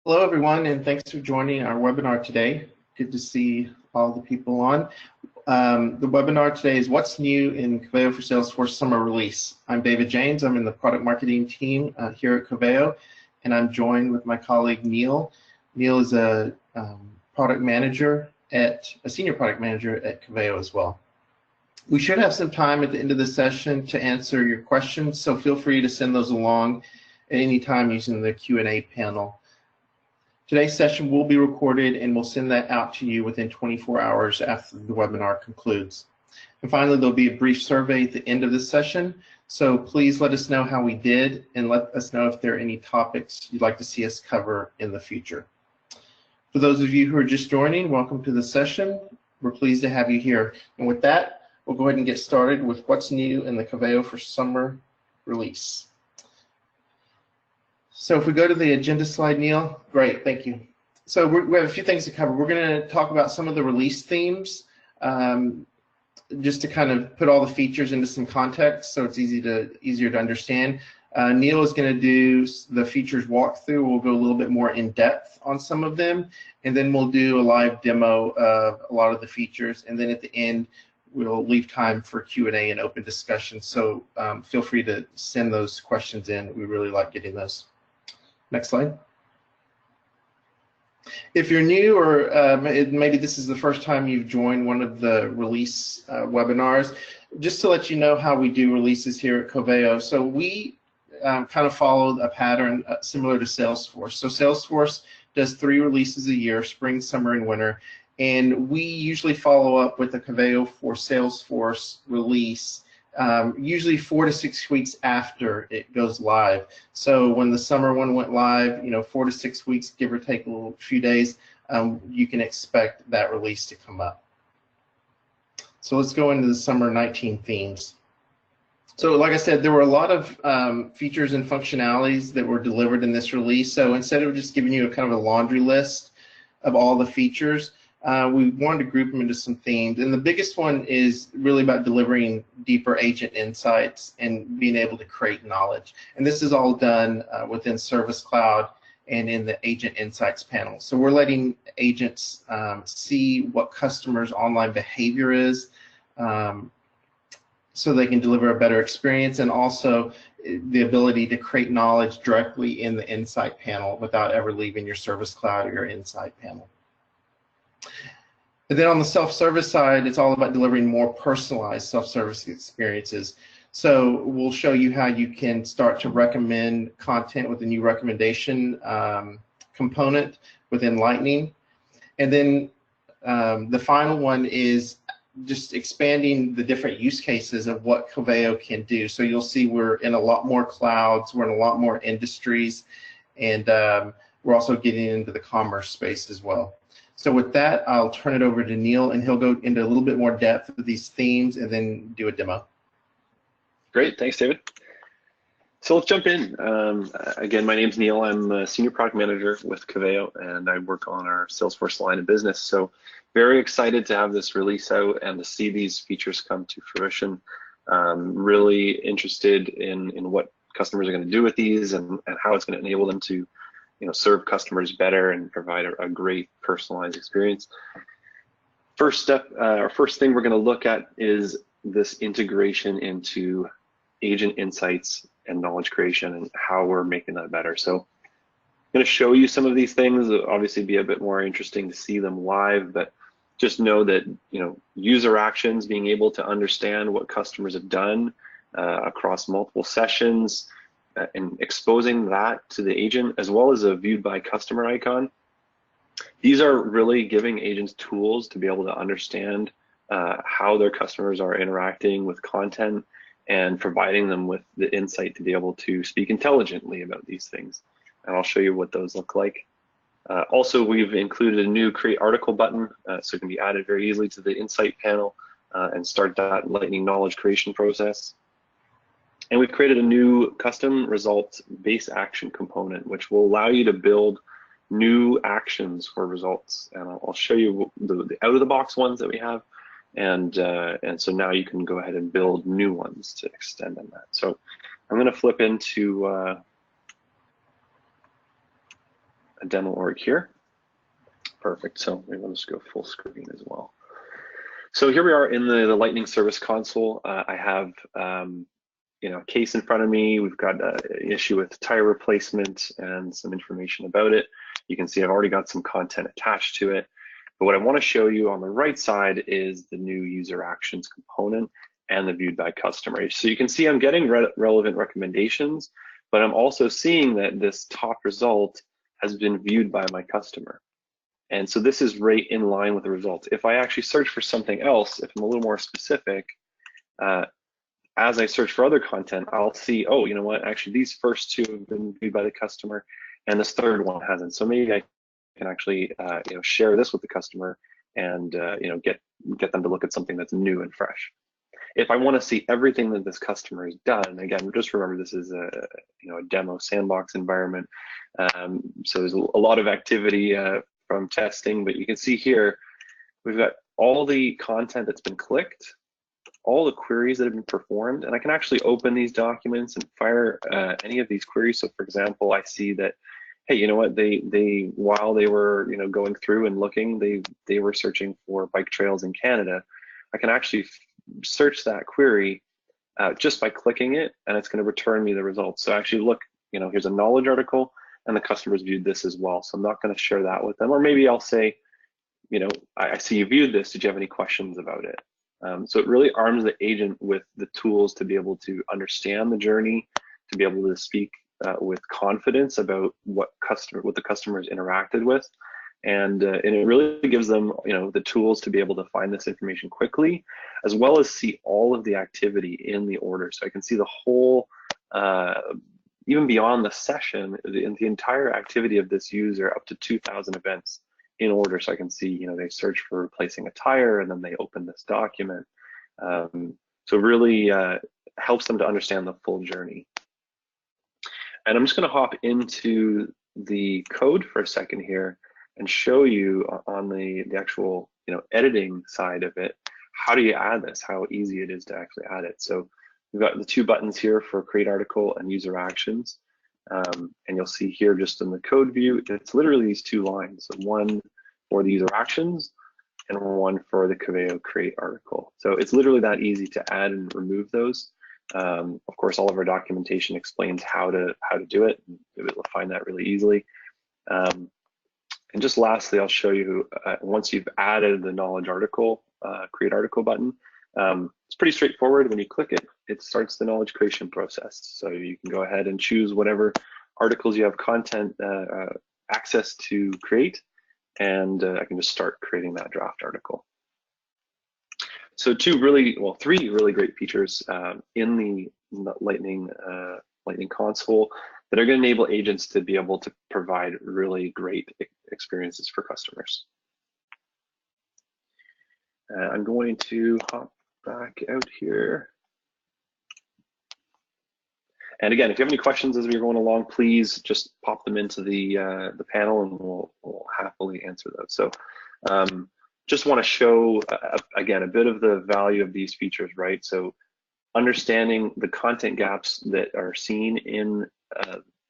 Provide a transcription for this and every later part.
Hello, everyone, and thanks for joining our webinar today. Good to see all the people on. The webinar today is What's New in Coveo for Salesforce Summer Release. I'm David James. I'm in the product marketing team here at Coveo, and I'm joined with my colleague Neil. Neil is a senior product manager at Coveo as well. We should have some time at the end of the session to answer your questions, so feel free to send those along at any time using the Q&A panel. Today's session will be recorded and we'll send that out to you within 24 hours after the webinar concludes. And finally, there'll be a brief survey at the end of this session. So please let us know how we did and let us know if there are any topics you'd like to see us cover in the future. For those of you who are just joining, welcome to the session. We're pleased to have you here. And with that, we'll go ahead and get started with what's new in the Coveo for Summer release. So if we go to the agenda slide, Neil, great, thank you. So we have a few things to cover. We're going to talk about some of the release themes, just to kind of put all the features into some context so it's easier to understand. Neil is going to do the features walkthrough. We'll go a little bit more in depth on some of them, and then we'll do a live demo of a lot of the features, and then at the end, we'll leave time for Q&A and open discussion. So feel free to send those questions in. We really like getting those. Next slide. If you're new or maybe this is the first time you've joined one of the release webinars, just to let you know how we do releases here at Coveo. So we kind of followed a pattern similar to Salesforce. So Salesforce does 3 releases a year, spring, summer, and winter. And we usually follow up with a Coveo for Salesforce release usually 4 to 6 weeks after it goes live. So when the summer one went live, 4 to 6 weeks, give or take a few days, you can expect that release to come up. So let's go into the summer 19 themes. So like I said, there were a lot of features and functionalities that were delivered in this release. So instead of just giving you a kind of a laundry list of all the features, we wanted to group them into some themes, and the biggest one is really about delivering deeper agent insights and being able to create knowledge. And this is all done within Service Cloud and in the Agent Insights panel. So we're letting agents see what customers' online behavior is, so they can deliver a better experience, and also the ability to create knowledge directly in the Insight panel without ever leaving your Service Cloud or your Insight panel. And then on the self-service side, it's all about delivering more personalized self-service experiences. So we'll show you how you can start to recommend content with the new recommendation component within Lightning. And then the final one is just expanding the different use cases of what Coveo can do. So you'll see we're in a lot more clouds, we're in a lot more industries, and we're also getting into the commerce space as well. So with that, I'll turn it over to Neil, and he'll go into a little bit more depth of these themes and then do a demo. Great, thanks, David. So let's jump in. Again, my name's Neil. I'm a senior product manager with Coveo, and I work on our Salesforce line of business. So very excited to have this release out and to see these features come to fruition. Really interested in what customers are going to do with these and how it's going to enable them to serve customers better and provide a great personalized experience. First step, or first thing we're going to look at is this integration into agent insights and knowledge creation and how we're making that better. So I'm going to show you some of these things. It'll obviously be a bit more interesting to see them live, but just know that user actions, being able to understand what customers have done across multiple sessions, and exposing that to the agent, as well as a viewed by customer icon. These are really giving agents tools to be able to understand how their customers are interacting with content and providing them with the insight to be able to speak intelligently about these things. And I'll show you what those look like. Also, we've included a new create article button, so it can be added very easily to the insight panel and start that Lightning knowledge creation process. And we've created a new custom results base action component, which will allow you to build new actions for results. And I'll show you the out-of-the-box ones that we have. And so now you can go ahead and build new ones to extend on that. So I'm going to flip into a demo org here. Perfect. So maybe I'll just go full screen as well. So here we are in the Lightning Service Console. I have a case in front of me. We've got an issue with tire replacement and some information about it. You can see I've already got some content attached to it. But what I want to show you on the right side is the new user actions component and the viewed by customer. So you can see I'm getting relevant recommendations, but I'm also seeing that this top result has been viewed by my customer. And so this is right in line with the results. If I actually search for something else, if I'm a little more specific, as I search for other content, I'll see, oh, you know what, actually these first two have been viewed by the customer and this third one hasn't. So maybe I can actually share this with the customer and get them to look at something that's new and fresh. If I want to see everything that this customer has done, again, just remember this is a demo sandbox environment. So there's a lot of activity from testing, but you can see here we've got all the content that's been clicked, all the queries that have been performed, and I can actually open these documents and fire any of these queries. So for example, I see that, hey, you know what, they while they were going through and looking, they were searching for bike trails in Canada. I can actually search that query just by clicking it, and it's going to return me the results. So actually look, here's a knowledge article and the customers viewed this as well. So I'm not going to share that with them, or maybe I'll say, I see you viewed this, did you have any questions about it? So it really arms the agent with the tools to be able to understand the journey, to be able to speak with confidence about what the customers interacted with, and it really gives them the tools to be able to find this information quickly, as well as see all of the activity in the order. So I can see the whole, even beyond the session, the entire activity of this user, up to 2,000 events in order. So I can see, they search for replacing a tire and then they open this document. So really helps them to understand the full journey. And I'm just going to hop into the code for a second here and show you on the actual editing side of it, how do you add this, how easy it is to actually add it. So we've got the two buttons here for create article and user actions. And you'll see here just in the code view, it's literally these two lines. So one for the user actions and one for the Coveo create article. So it's literally that easy to add and remove those. Of course, all of our documentation explains how to do it. You'll be able to find that really easily. And just lastly, I'll show you once you've added the knowledge article, create article button, it's pretty straightforward. When you click it, it starts the knowledge creation process. So you can go ahead and choose whatever articles you have content access to create, and I can just start creating that draft article. So three really great features in the Lightning console that are going to enable agents to be able to provide really great experiences for customers. I'm going to hop back out here. And again, if you have any questions as we're going along, please just pop them into the panel and we'll happily answer those. So just want to show, again, a bit of the value of these features, right? So understanding the content gaps that are seen in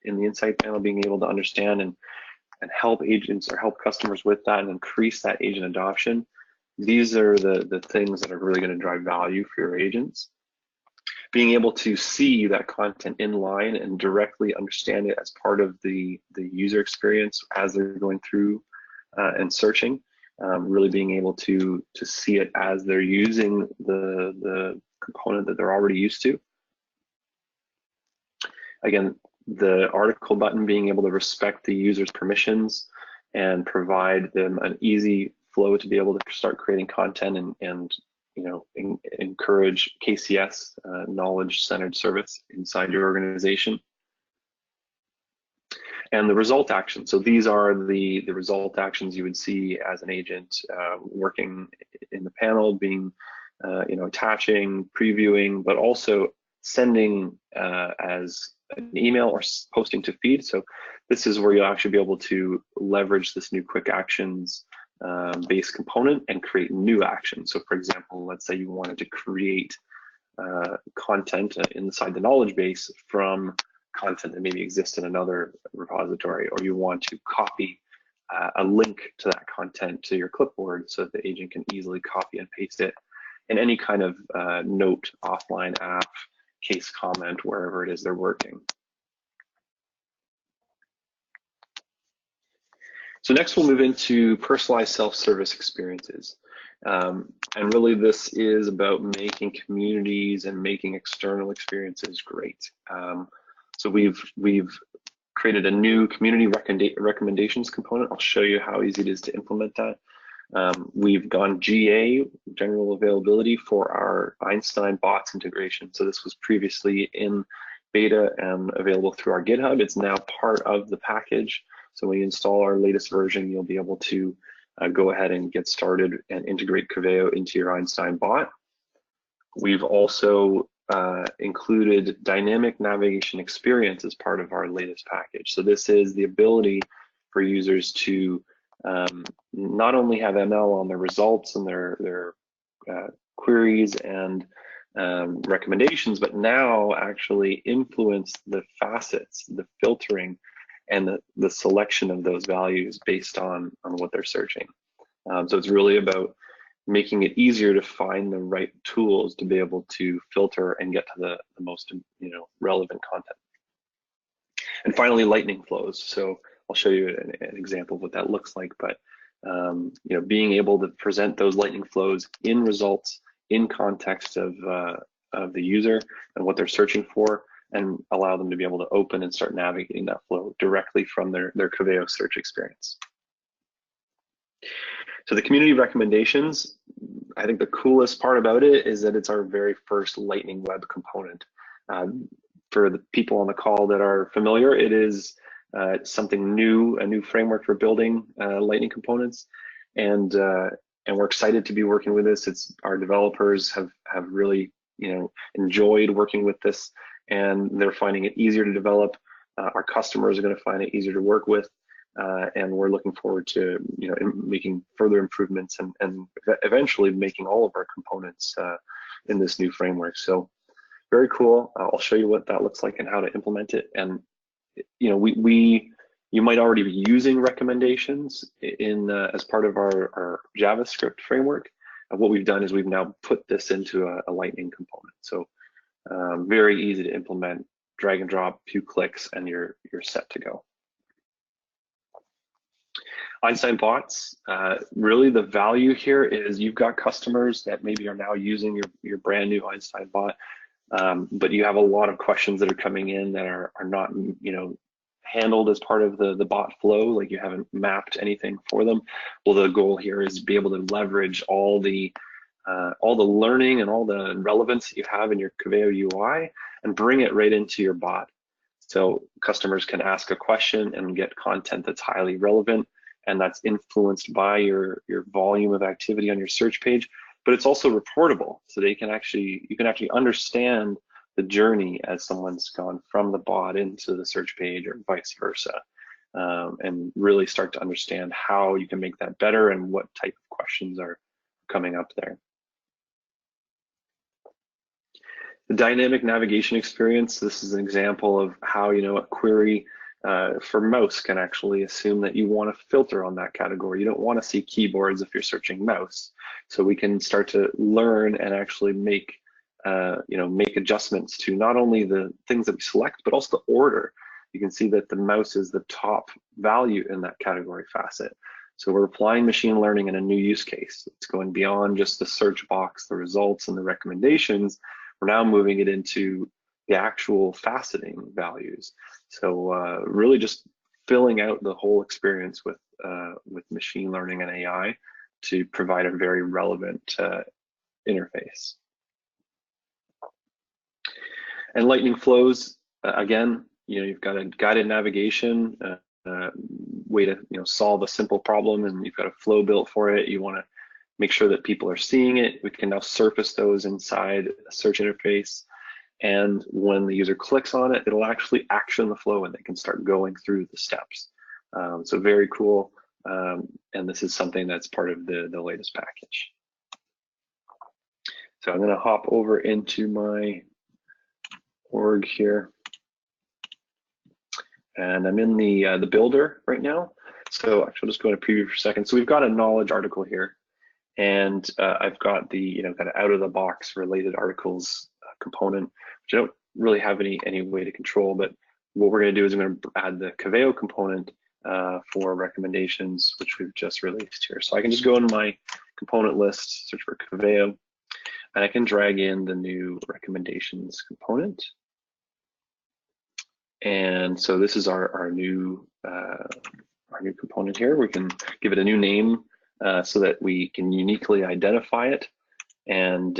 the insight panel, being able to understand and help agents or help customers with that and increase that agent adoption. These are the things that are really going to drive value for your agents. Being able to see that content in line and directly understand it as part of the user experience as they're going through and searching, really being able to see it as they're using the component that they're already used to. Again, the article button being able to respect the user's permissions and provide them an easy flow to be able to start creating content and encourage KCS, knowledge-centered service inside your organization. And the result actions. So these are the result actions you would see as an agent working in the panel, being attaching, previewing, but also sending as an email or posting to feed. So this is where you'll actually be able to leverage this new quick actions base component and create new actions. So for example, let's say you wanted to create content inside the knowledge base from content that maybe exists in another repository, or you want to copy a link to that content to your clipboard so that the agent can easily copy and paste it in any kind of note, offline app, case comment, wherever it is they're working. So next we'll move into personalized self-service experiences. And really this is about making communities and making external experiences great. So we've created a new community recommendations component. I'll show you how easy it is to implement that. We've gone GA, general availability, for our Einstein bots integration. So this was previously in beta and available through our GitHub. It's now part of the package. So when you install our latest version, you'll be able to go ahead and get started and integrate Coveo into your Einstein bot. We've also included dynamic navigation experience as part of our latest package. So this is the ability for users to not only have ML on their results and their queries and recommendations, but now actually influence the facets, the filtering, and the selection of those values based on what they're searching. So it's really about making it easier to find the right tools to be able to filter and get to the most relevant content. And finally, lightning flows. So I'll show you an example of what that looks like, but being able to present those lightning flows in results in context of the user and what they're searching for, and allow them to be able to open and start navigating that flow directly from their Coveo search experience. So the community recommendations, I think the coolest part about it is that it's our very first Lightning Web component. For the people on the call that are familiar, it is something new, a new framework for building Lightning components, and we're excited to be working with this. Our developers have really enjoyed working with this, and they're finding it easier to develop. Our customers are going to find it easier to work with, and we're looking forward to making further improvements and eventually making all of our components in this new framework. So very cool. I'll show you what that looks like and how to implement it. And you might already be using recommendations in as part of our JavaScript framework. And what we've done is we've now put this into a Lightning component. So very easy to implement, drag and drop, few clicks, and you're set to go. Einstein bots, really the value here is you've got customers that maybe are now using your brand new Einstein bot, but you have a lot of questions that are coming in that are not handled as part of the bot flow, like you haven't mapped anything for them. Well, the goal here is to be able to leverage all the learning and all the relevance that you have in your Coveo UI and bring it right into your bot. So customers can ask a question and get content that's highly relevant, and that's influenced by your volume of activity on your search page, but it's also reportable. So you can actually understand the journey as someone's gone from the bot into the search page or vice versa, and really start to understand how you can make that better and what type of questions are coming up there. The dynamic navigation experience, this is an example of how a query for mouse can actually assume that you want to filter on that category. You don't want to see keyboards if you're searching mouse. So we can start to learn and actually make adjustments to not only the things that we select, but also the order. You can see that the mouse is the top value in that category facet. So we're applying machine learning in a new use case. It's going beyond just the search box, the results, and the recommendations. We're now moving it into the actual faceting values. So really just filling out the whole experience with machine learning and AI to provide a very relevant interface. And lightning flows, again, you've got a guided navigation way to solve a simple problem, and you've got a flow built for it. You want to make sure that people are seeing it. We can now surface those inside a search interface, and when the user clicks on it, it'll actually action the flow and they can start going through the steps. So very cool, and this is something that's part of the latest package. So I'm going to hop over into my org here. And I'm in the builder right now. So actually, I'll just go into preview for a second. So we've got a knowledge article here, and I've got the kind of out of the box related articles component, which I don't really have any way to control. But what we're going to do is I'm going to add the Coveo component for recommendations, which we've just released here. So I can just go in my component list, search for Coveo, and I can drag in the new recommendations component. And so this is our new component here. We can give it a new name so that we can uniquely identify it. And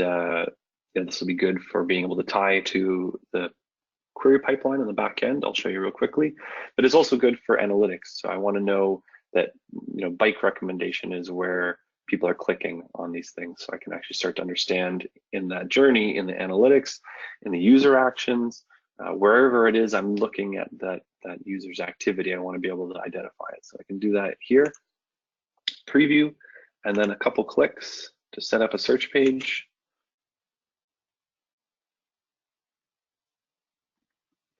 this will be good for being able to tie to the query pipeline on the back end. I'll show you real quickly. But it's also good for analytics. So I want to know that bike recommendation is where people are clicking on these things. So I can actually start to understand in that journey, in the analytics, in the user actions, wherever it is I'm looking at that user's activity, I want to be able to identify it. So I can do that here, preview, and then a couple clicks to set up a search page.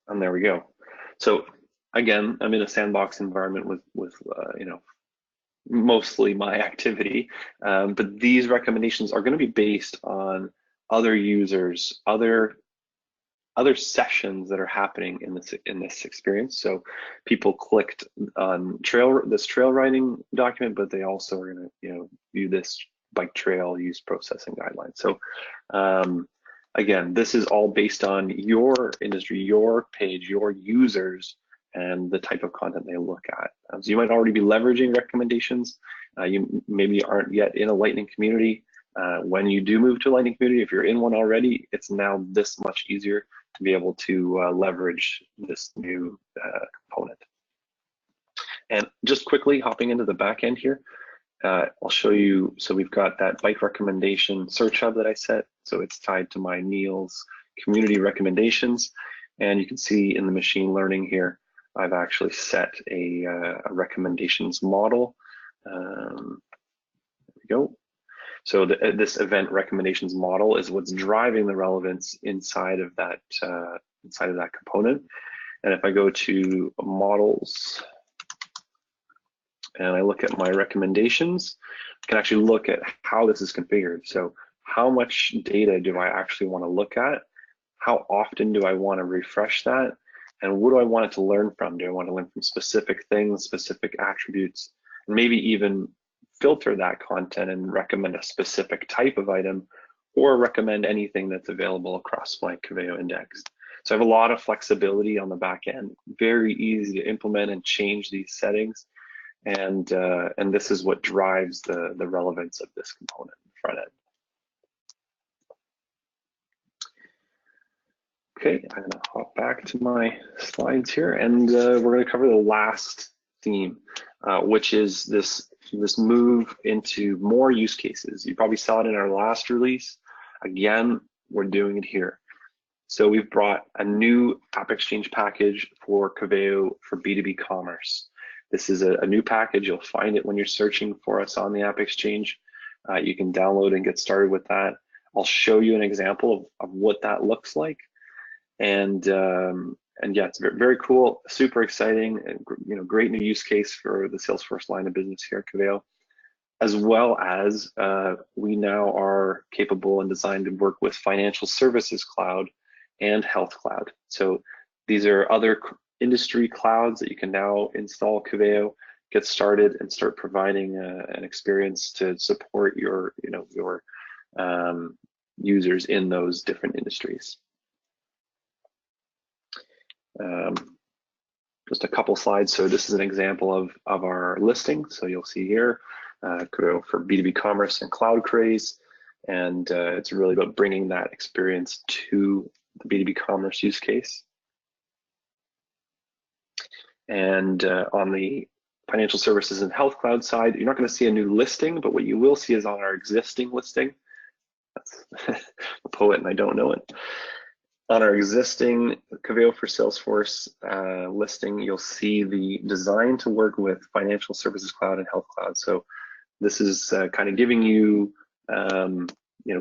And there we go. So again, I'm in a sandbox environment with mostly my activity, but these recommendations are going to be based on other users, other sessions that are happening in this experience. So people clicked on this trail riding document, but they also are going to view this bike trail use processing guidelines. So again, this is all based on your industry, your page, your users, and the type of content they look at. So you might already be leveraging recommendations. You maybe aren't yet in a Lightning community. When you do move to a Lightning community, if you're in one already, it's now this much easier to be able to leverage this new component. And just quickly hopping into the back end here, I'll show you. So we've got that bike recommendation search hub that I set. So it's tied to my Neil's community recommendations. And you can see in the machine learning here, I've actually set a recommendations model. There we go. So this event recommendations model is what's driving the relevance inside of that component. And if I go to models and I look at my recommendations, I can actually look at how this is configured. So how much data do I actually want to look at? How often do I want to refresh that? And what do I want it to learn from? Do I want to learn from specific things, specific attributes, and maybe even filter that content and recommend a specific type of item, or recommend anything that's available across my Coveo index. So I have a lot of flexibility on the back end, very easy to implement and change these settings. And this is what drives the relevance of this component in the front end. Okay, I'm gonna hop back to my slides here, and we're gonna cover the last theme, which is this move into more use cases. You probably saw it in our last release. Again, we're doing it here. So we've brought a new App Exchange package for Coveo for B2B commerce. This is a new package. You'll find it when you're searching for us on the App Exchange. You can download and get started with that. I'll show you an example of what that looks like. And yeah, it's very cool, super exciting, and great new use case for the Salesforce line of business here at Coveo, as well as we now are capable and designed to work with Financial Services Cloud and Health Cloud. So these are other industry clouds that you can now install Coveo, get started, and start providing an experience to support your users in those different industries. Just a couple slides. So this is an example of our listing. So you'll see here, Coveo for B2B commerce and cloud craze. And it's really about bringing that experience to the B2B commerce use case. And on the financial services and health cloud side, you're not going to see a new listing, but what you will see is on our existing listing. That's a poet and I don't know it. On our existing Coveo for Salesforce listing, you'll see the design to work with Financial Services Cloud and Health Cloud. So this is kind of giving you,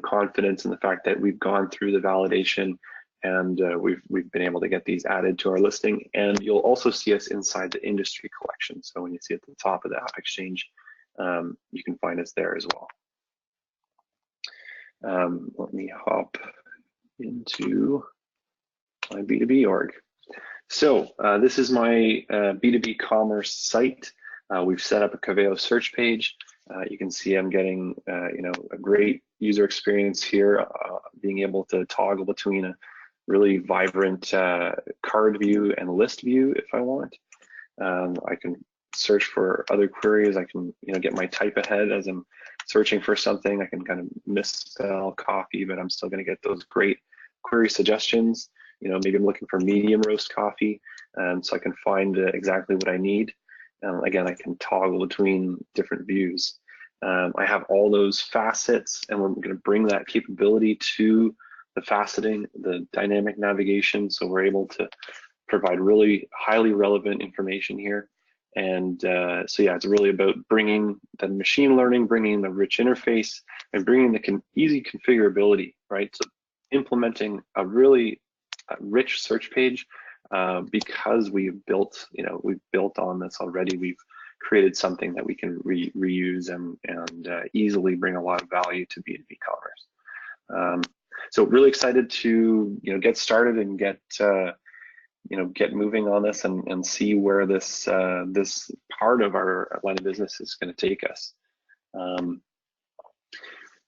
confidence in the fact that we've gone through the validation and we've been able to get these added to our listing. And you'll also see us inside the industry collection. So when you see at the top of the App Exchange, you can find us there as well. Let me hop into my B2B org. So this is my B2B commerce site. We've set up a Coveo search page. You can see I'm getting a great user experience here, being able to toggle between a really vibrant card view and list view if I want. I can search for other queries. I can get my type ahead as I'm searching for something. I can kind of misspell coffee, but I'm still going to get those great query suggestions. Maybe I'm looking for medium roast coffee, so I can find exactly what I need. Again, I can toggle between different views. I have all those facets, and we're going to bring that capability to the faceting, the dynamic navigation, so we're able to provide really highly relevant information here. And so yeah, it's really about bringing the machine learning, bringing the rich interface, and bringing the easy configurability, right? So implementing a really rich search page because we've built on this already. We've created something that we can reuse and easily bring a lot of value to B2B commerce. So really excited to get started and get moving on this and see where this this part of our line of business is going to take us.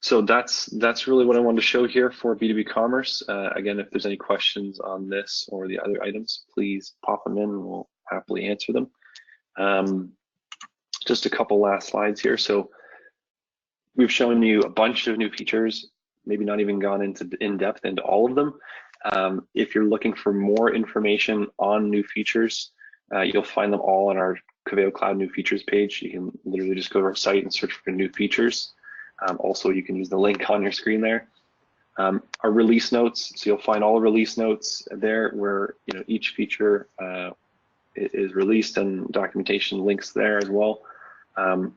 So that's really what I wanted to show here for B2B commerce. Again, if there's any questions on this or the other items, please pop them in and we'll happily answer them. Just a couple last slides here. So we've shown you a bunch of new features, maybe not even gone into in-depth into all of them. If you're looking for more information on new features, you'll find them all on our Coveo Cloud New Features page. You can literally just go to our site and search for new features. Also, you can use the link on your screen there. Our release notes, so you'll find all the release notes there where each feature is released, and documentation links there as well.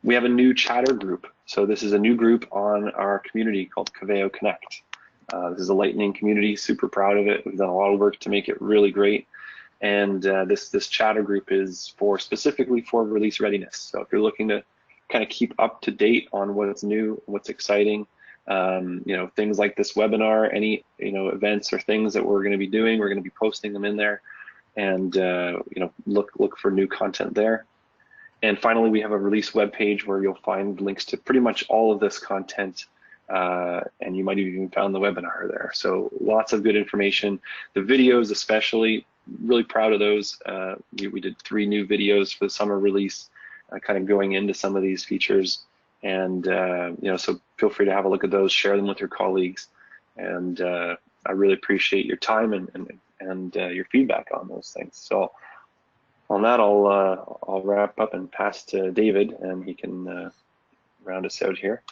We have a new chatter group. So this is a new group on our community called Coveo Connect. This is a Lightning community, super proud of it. We've done a lot of work to make it really great. And this chatter group is specifically for release readiness. So if you're looking to kind of keep up to date on what's new, what's exciting, things like this webinar, any events or things that we're going to be doing, we're going to be posting them in there, and look for new content there. And finally, we have a release web page where you'll find links to pretty much all of this content, and you might have even found the webinar there. So lots of good information. The videos especially, really proud of those. We did 3 new videos for the summer release, kind of going into some of these features. And so feel free to have a look at those, share them with your colleagues. And I really appreciate your time and your feedback on those things. So on that, I'll wrap up and pass to David, and he can round us out here.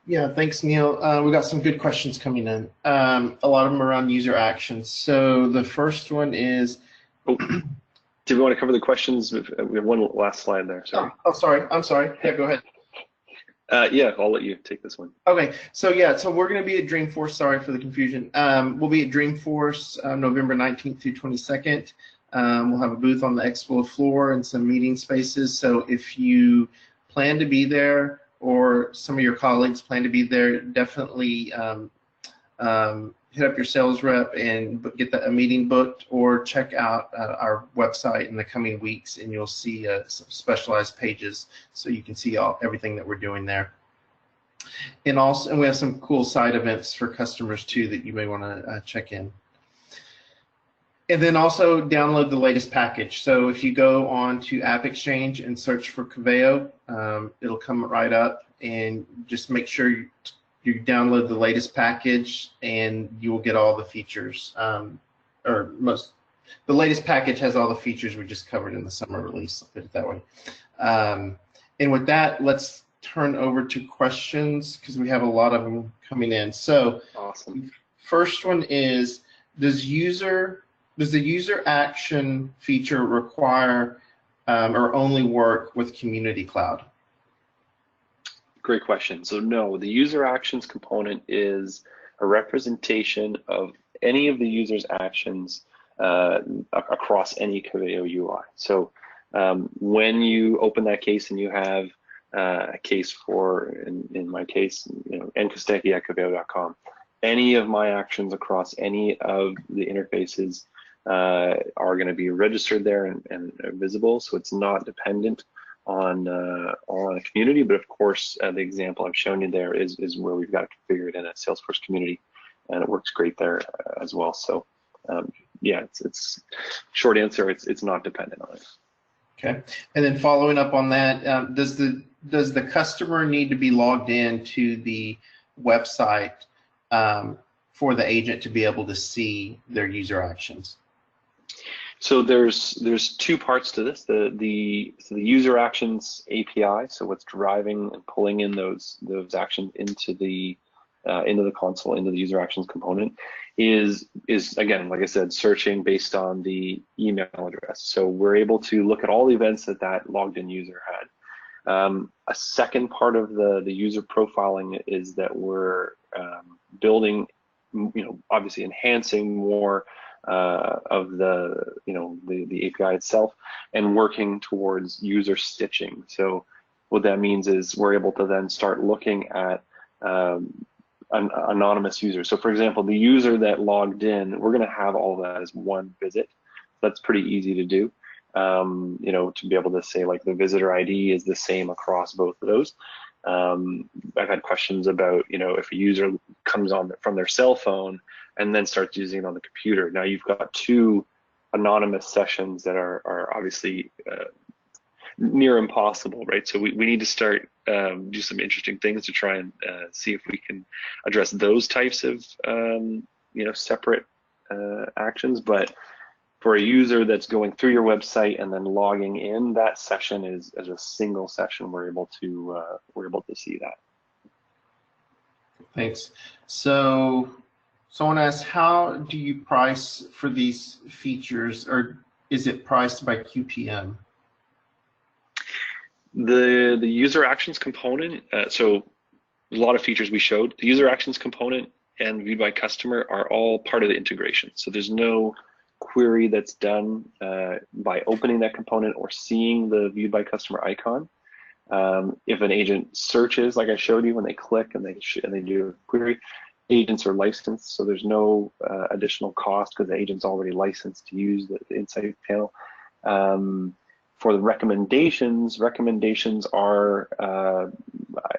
Yeah, thanks, Neil. We got some good questions coming in. A lot of them around user actions. So the first one is. Do we want to cover the questions? We have one last slide there. Sorry. Oh, sorry. I'm sorry. Yeah, go ahead. Yeah, I'll let you take this one. Okay, so we're going to be at Dreamforce. Sorry for the confusion. We'll be at Dreamforce November 19th through 22nd. We'll have a booth on the expo floor and some meeting spaces. So if you plan to be there, or some of your colleagues plan to be there, definitely hit up your sales rep and get a meeting booked, or check out our website in the coming weeks, and you'll see some specialized pages so you can see everything that we're doing there. And we have some cool side events for customers too that you may want to check in. And then also download the latest package. So if you go on to App Exchange and search for Coveo, it'll come right up, and just make sure you download the latest package, and you will get all the features, the latest package has all the features we just covered in the summer release, I'll put it that way. And with that, let's turn over to questions, because we have a lot of them coming in. So awesome. First one is, does the user action feature require or only work with Community Cloud? Great question. So no, the user actions component is a representation of any of the user's actions across any Coveo UI. So when you open that case and you have a case for, in my case, nkostecki@coveo.com, any of my actions across any of the interfaces are going to be registered there and visible, so it's not dependent on a community. But of course, the example I've shown you there is where we've got it configured in a Salesforce community, and it works great there as well. So yeah, it's short answer. It's not dependent on it. Okay, and then following up on that, does the customer need to be logged in to the website for the agent to be able to see their user actions? So there's two parts to this. The user actions API, so what's driving and pulling in those actions into the console, into the user actions component, is again, like I said, searching based on the email address. So we're able to look at all the events that logged in user had. A second part of the user profiling is that we're building, obviously enhancing more of the API itself, and working towards user stitching. So what that means is we're able to then start looking at an anonymous user. So for example, the user that logged in, we're going to have all that as one visit. That's pretty easy to do. To be able to say, like, the visitor ID is the same across both of those. I've had questions about, if a user comes on from their cell phone and then starts using it on the computer. Now you've got two anonymous sessions that are obviously near impossible, right? So we need to start do some interesting things to try and see if we can address those types of separate actions. But for a user that's going through your website and then logging in, that session is as a single session. We're able to see that. Thanks. So someone asked, how do you price for these features, or is it priced by QPM? The user actions component, so a lot of features we showed. The user actions component and viewed by customer are all part of the integration. So there's no query that's done by opening that component or seeing the viewed by customer icon. If an agent searches, like I showed you, when they click and they do a query, agents are licensed, so there's no additional cost because the agent's already licensed to use the insight panel. For the recommendations are,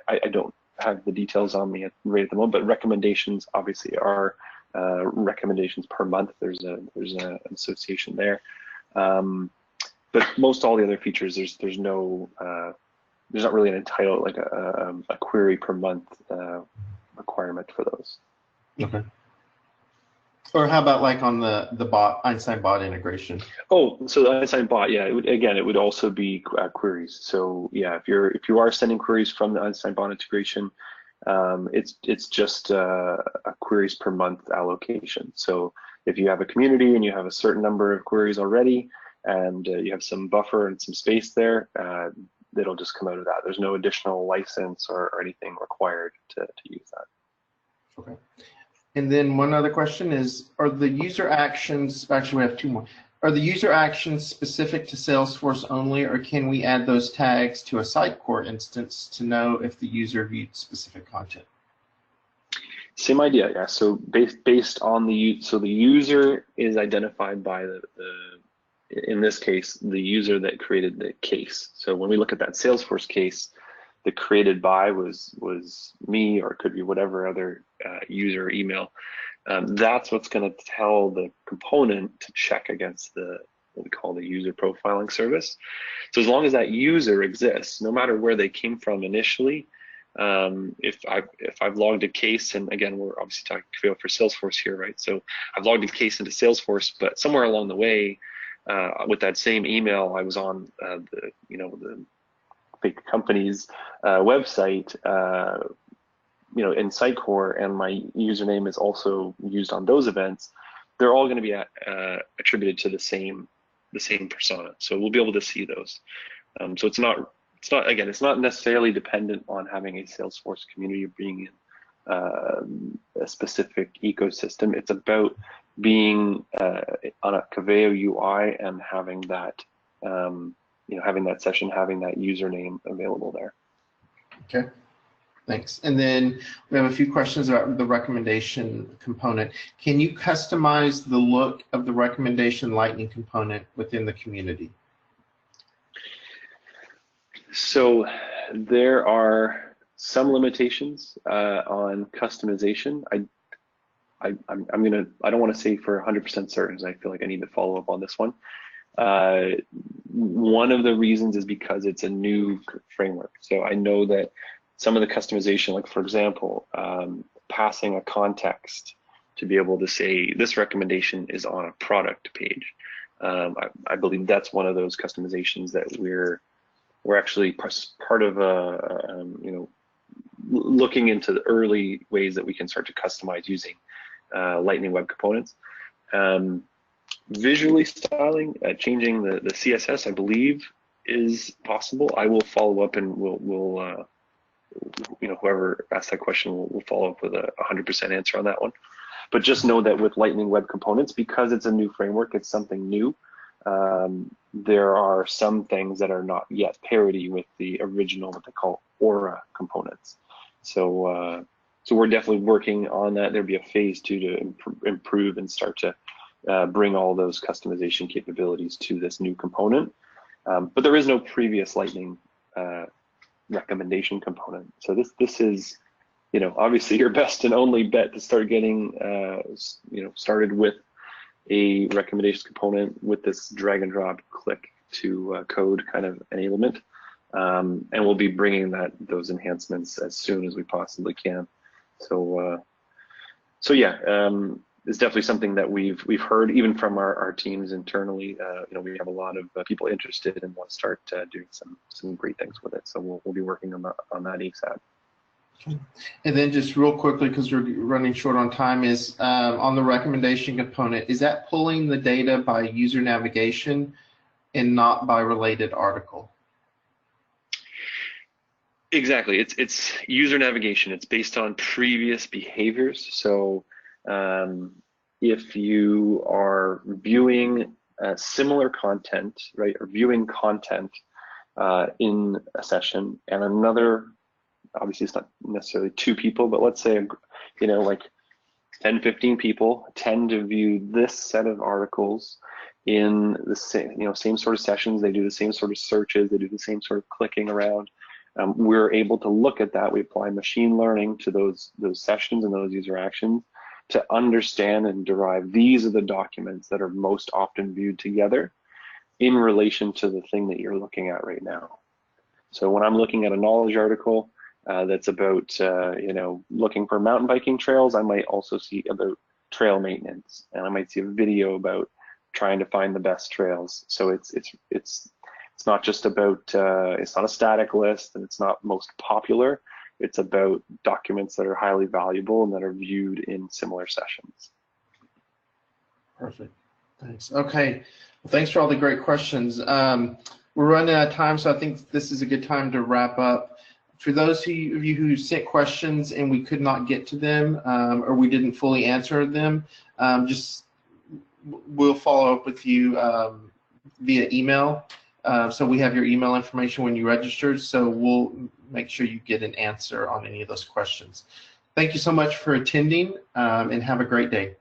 I don't have the details on me right at the moment, but recommendations obviously are recommendations per month. There's an association there. But most all the other features, there's not really an entitled, like a query per month requirement for those. Okay. Or how about like on the Einstein bot integration? Oh, so the Einstein bot, yeah, it would also be queries. So yeah, if you are sending queries from the Einstein bot integration, it's just a queries per month allocation. So if you have a community and you have a certain number of queries already, and you have some buffer and some space there, it'll just come out of that. There's no additional license or anything required to use that. Okay. And then one other question is, are the user actions, actually we have two more, are the user actions specific to Salesforce only, or can we add those tags to a Sitecore instance to know if the user viewed specific content? Same idea, yeah. So based on the user is identified by in this case, the user that created the case. So when we look at that Salesforce case, the created by was me, or it could be whatever other user email. That's what's going to tell the component to check against what we call the user profiling service. So as long as that user exists, no matter where they came from initially, if I've logged a case, and again, we're obviously talking Coveo for Salesforce here, right? So I've logged a case into Salesforce, but somewhere along the way, with that same email, I was on the big company's website, in Sitecore, and my username is also used on those events. They're all going to be attributed to the same persona. So we'll be able to see those. So it's not necessarily dependent on having a Salesforce community or being a specific ecosystem. It's about being on a Coveo UI and having that, having that session, having that username available there. Okay, thanks. And then we have a few questions about the recommendation component. Can you customize the look of the recommendation lightning component within the community? So there are some limitations on customization. I don't want to say for 100% certain. I feel like I need to follow up on this one. One of the reasons is because it's a new framework. So I know that some of the customization, like for example, passing a context to be able to say this recommendation is on a product page. I believe that's one of those customizations that we're actually part of looking into the early ways that we can start to customize using Lightning Web Components. Visually styling, changing the CSS, I believe, is possible. I will follow up, and we'll whoever asked that question will follow up with a 100% answer on that one. But just know that with Lightning Web Components, because it's a new framework, it's something new. There are some things that are not yet parity with the original, what they call Aura components. So we're definitely working on that. There'll be a phase 2 to improve and start to bring all those customization capabilities to this new component. But there is no previous Lightning recommendation component. So this is, obviously your best and only bet to start getting, started with a recommendations component with this drag and drop click to code kind of enablement. And we'll be bringing those enhancements as soon as we possibly can. So yeah, it's definitely something that we've heard even from our teams internally. We have a lot of people interested and want to start doing some great things with it. So we'll be working on that ASAP. Okay. And then just real quickly, because we're running short on time, is on the recommendation component, is that pulling the data by user navigation and not by related article? Exactly. It's user navigation. It's based on previous behaviors. So if you are viewing similar content, right, or viewing content in a session, and another, obviously it's not necessarily 2 people, but let's say, like 10, 15 people tend to view this set of articles in the same sort of sessions. They do the same sort of searches. They do the same sort of clicking around. We're able to look at that. We apply machine learning to those sessions and those user actions to understand and derive these are the documents that are most often viewed together in relation to the thing that you're looking at right now. So when I'm looking at a knowledge article that's about looking for mountain biking trails, I might also see about trail maintenance, and I might see a video about trying to find the best trails. So it's not just about it's not a static list, and it's not most popular. It's about documents that are highly valuable and that are viewed in similar sessions. Perfect. Thanks. Okay. Well, thanks for all the great questions. We're running out of time, so I think this is a good time to wrap up. For those of you who sent questions and we could not get to them or we didn't fully answer them, we'll follow up with you via email. So we have your email information when you registered, so we'll make sure you get an answer on any of those questions. Thank you so much for attending, and have a great day.